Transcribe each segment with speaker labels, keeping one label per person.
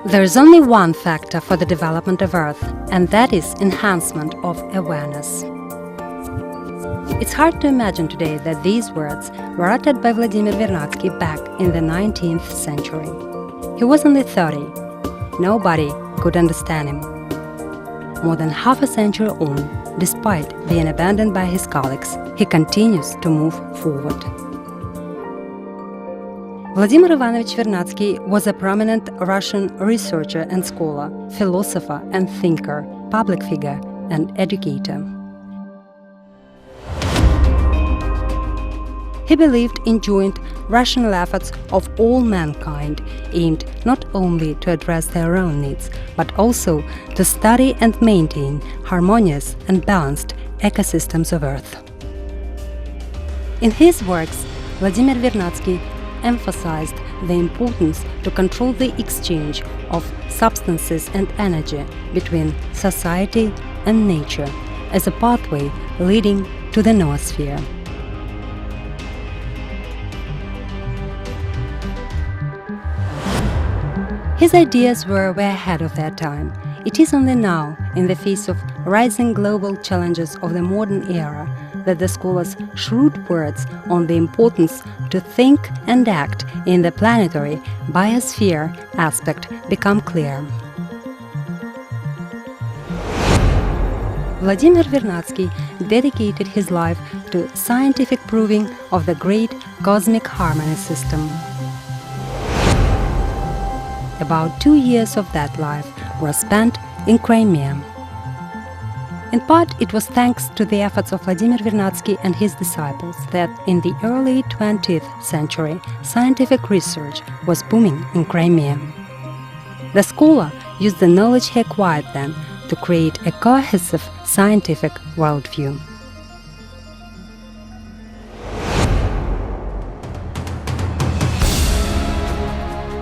Speaker 1: There is only one factor for the development of Earth, and that is enhancement of awareness. It's hard to imagine today that these words were uttered by Vladimir Vernadsky back in the 19th century. He was only 30. Nobody could understand him. More than half a century on, despite being abandoned by his colleagues, he continues to move forward. Vladimir Ivanovich Vernadsky was a prominent Russian researcher and scholar, philosopher and thinker, public figure and educator. He believed in joint rational efforts of all mankind, aimed not only to address their own needs, but also to study and maintain harmonious and balanced ecosystems of Earth. In his works, Vladimir Vernadsky emphasized the importance to control the exchange of substances and energy between society and nature as a pathway leading to the noosphere. His ideas were way ahead of their time. It is only now, in the face of rising global challenges of the modern era, that the scholar's shrewd words on the importance to think and act in the planetary biosphere aspect become clear. Vladimir Vernadsky dedicated his life to scientific proving of the great cosmic harmony system. About 2 years of that life were spent in Crimea. In part, it was thanks to the efforts of Vladimir Vernadsky and his disciples that in the early 20th century, scientific research was booming in Crimea. The scholar used the knowledge he acquired then to create a cohesive scientific worldview.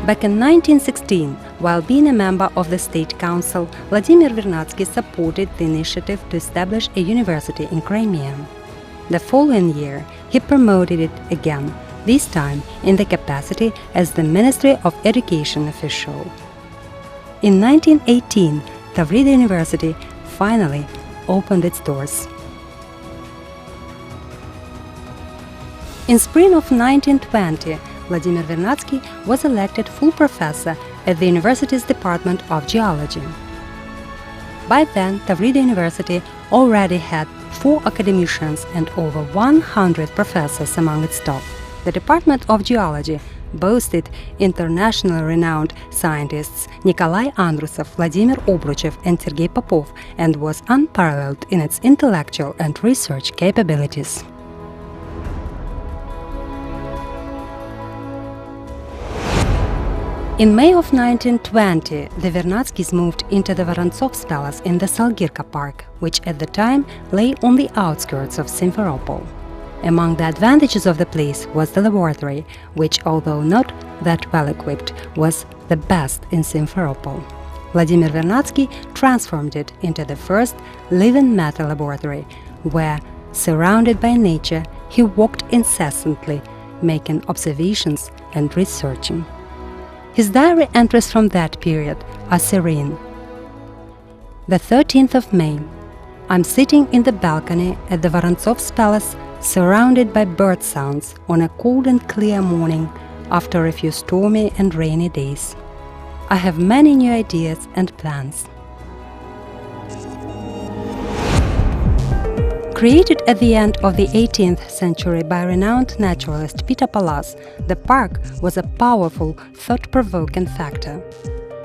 Speaker 1: Back in 1916, while being a member of the State Council, Vladimir Vernadsky supported the initiative to establish a university in Crimea. The following year, he promoted it again, this time in the capacity as the Ministry of Education official. In 1918, Tavrida University finally opened its doors. In spring of 1920, Vladimir Vernadsky was elected full professor at the university's Department of Geology. By then, Tavrida University already had 4 academicians and over 100 professors among its staff. The Department of Geology boasted internationally renowned scientists Nikolai Andrusov, Vladimir Obruchev and Sergei Popov, and was unparalleled in its intellectual and research capabilities. In May of 1920, the Vernadskys moved into the Vorontsov's palace in the Salgirka Park, which at the time lay on the outskirts of Simferopol. Among the advantages of the place was the laboratory, which, although not that well equipped, was the best in Simferopol. Vladimir Vernadsky transformed it into the first living matter laboratory, where, surrounded by nature, he worked incessantly, making observations and researching. His diary entries from that period are serene. The 13th of May. I'm sitting in the balcony at the Vorontsov's palace, surrounded by bird sounds on a cold and clear morning after a few stormy and rainy days. I have many new ideas and plans. Created at the end of the 18th century by renowned naturalist Peter Pallas, the park was a powerful, thought-provoking factor.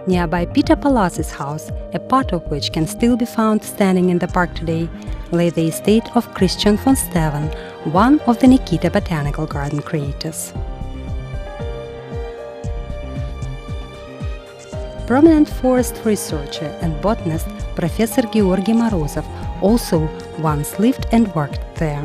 Speaker 1: Nearby Peter Pallas's house, a part of which can still be found standing in the park today, lay the estate of Christian von Steven, one of the Nikita Botanical Garden creators. Prominent forest researcher and botanist Professor Georgy Morozov also once lived and worked there.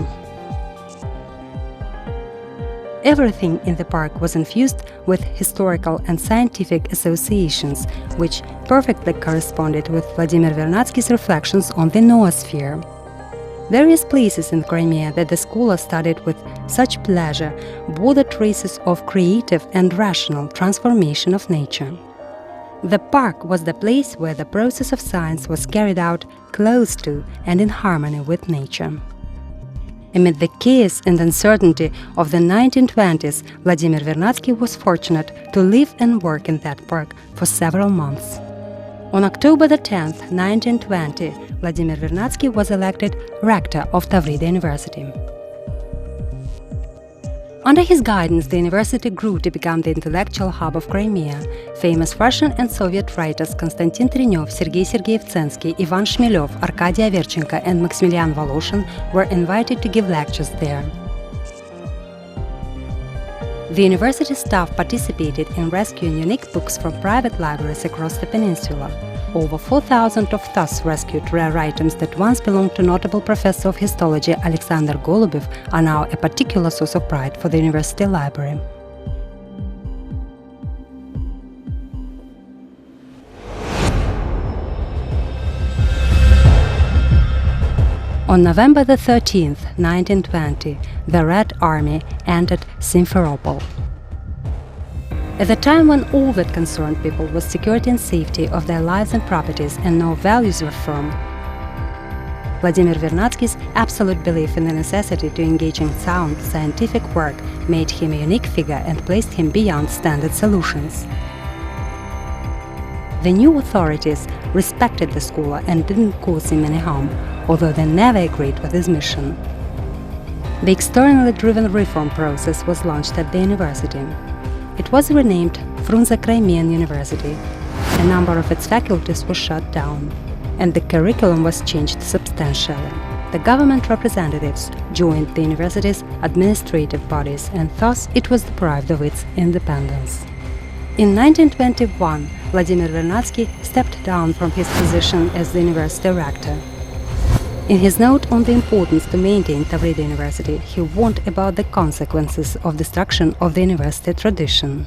Speaker 1: Everything in the park was infused with historical and scientific associations, which perfectly corresponded with Vladimir Vernadsky's reflections on the noosphere. Various places in Crimea that the scholar studied with such pleasure bore the traces of creative and rational transformation of nature. The park was the place where the process of science was carried out close to and in harmony with nature. Amid the chaos and uncertainty of the 1920s, Vladimir Vernadsky was fortunate to live and work in that park for several months. On October 10, 1920, Vladimir Vernadsky was elected rector of Tavrida University. Under his guidance, the university grew to become the intellectual hub of Crimea. Famous Russian and Soviet writers Konstantin Trenev, Sergei Sergeyevtsensky, Ivan Shmelev, Arkady Averchenko and Maximilian Voloshin were invited to give lectures there. The university staff participated in rescuing unique books from private libraries across the peninsula. Over 4,000 of thus rescued rare items that once belonged to notable professor of histology Alexander Golubev are now a particular source of pride for the university library. On November 13, 1920, the Red Army entered Simferopol. At the time when all that concerned people was security and safety of their lives and properties and no values were firm, Vladimir Vernadsky's absolute belief in the necessity to engage in sound scientific work made him a unique figure and placed him beyond standard solutions. The new authorities respected the scholar and didn't cause him any harm, although they never agreed with his mission. The externally driven reform process was launched at the university. It was renamed Frunze Crimean University. A number of its faculties was shut down, and the curriculum was changed substantially. The government representatives joined the university's administrative bodies, and thus it was deprived of its independence. In 1921, Vladimir Vernadsky stepped down from his position as the university rector. In his note on the importance to maintain Tavrida University, he warned about the consequences of destruction of the university tradition.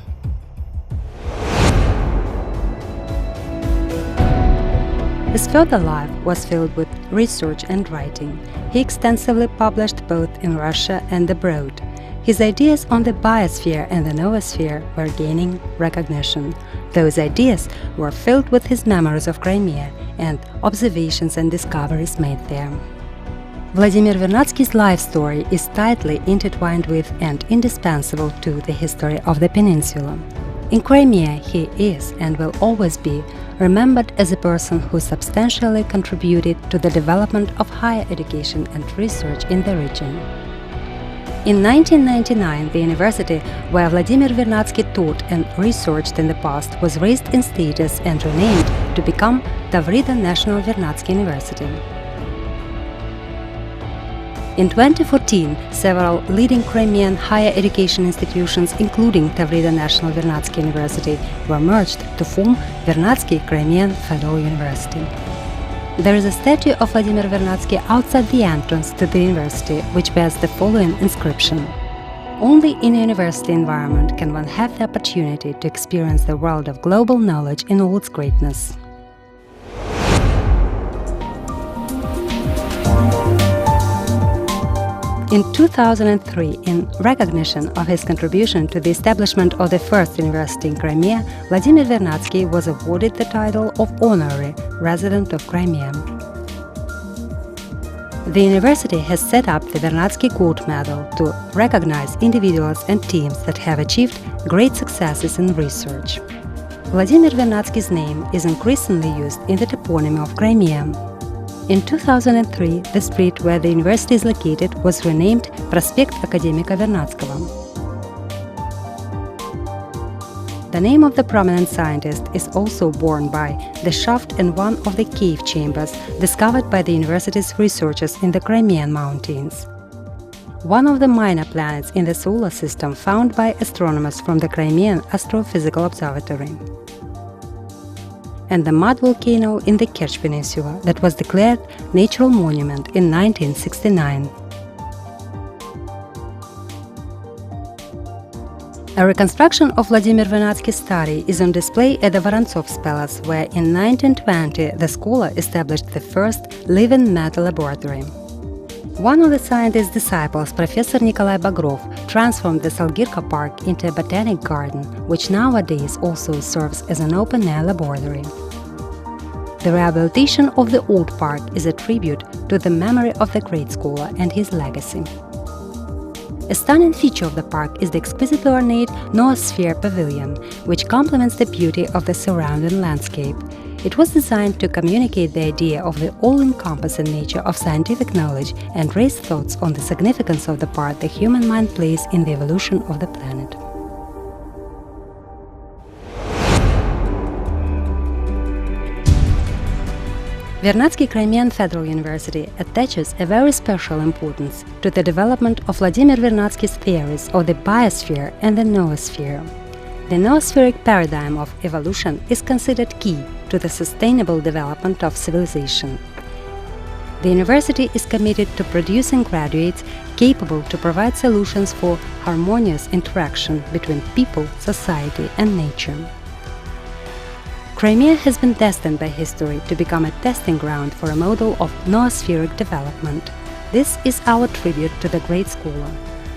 Speaker 1: His further life was filled with research and writing. He extensively published both in Russia and abroad. His ideas on the biosphere and the noosphere were gaining recognition. Those ideas were filled with his memories of Crimea and observations and discoveries made there. Vladimir Vernadsky's life story is tightly intertwined with and indispensable to the history of the peninsula. In Crimea, he is and will always be remembered as a person who substantially contributed to the development of higher education and research in the region. In 1999, the university where Vladimir Vernadsky taught and researched in the past was raised in status and renamed to become Tavrida National Vernadsky University. In 2014, several leading Crimean higher education institutions, including Tavrida National Vernadsky University, were merged to form Vernadsky Crimean Federal University. There is a statue of Vladimir Vernadsky outside the entrance to the university, which bears the following inscription: "Only in a university environment can one have the opportunity to experience the world of global knowledge in all its greatness." In 2003, in recognition of his contribution to the establishment of the first university in Crimea, Vladimir Vernadsky was awarded the title of Honorary Resident of Crimea. The university has set up the Vernadsky Gold Medal to recognize individuals and teams that have achieved great successes in research. Vladimir Vernadsky's name is increasingly used in the toponymy of Crimea. In 2003, the street where the university is located was renamed Prospekt Академика Вернадского. The name of the prominent scientist is also borne by the shaft in one of the cave chambers discovered by the university's researchers in the Crimean Mountains. One of the minor planets in the solar system found by astronomers from the Crimean Astrophysical Observatory. And the mud volcano in the Kerch Peninsula that was declared natural monument in 1969. A reconstruction of Vladimir Vernadsky's study is on display at the Vorontsov's Palace, where in 1920 the scholar established the first living matter laboratory. One of the scientist's disciples, Professor Nikolai Bagrov, transformed the Salgirka Park into a botanic garden, which nowadays also serves as an open-air laboratory. The rehabilitation of the old park is a tribute to the memory of the great scholar and his legacy. A stunning feature of the park is the exquisitely ornate Noosphere Pavilion, which complements the beauty of the surrounding landscape. It was designed to communicate the idea of the all-encompassing nature of scientific knowledge and raise thoughts on the significance of the part the human mind plays in the evolution of the planet. Vernadsky Crimean Federal University attaches a very special importance to the development of Vladimir Vernadsky's theories of the biosphere and the noosphere. The noospheric paradigm of evolution is considered key to the sustainable development of civilization. The university is committed to producing graduates capable to provide solutions for harmonious interaction between people, society, and nature. Crimea has been destined by history to become a testing ground for a model of noospheric development. This is our tribute to the great scholar.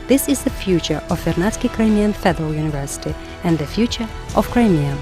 Speaker 1: This is the future of Vernadsky Crimean Federal University and the future of Crimea.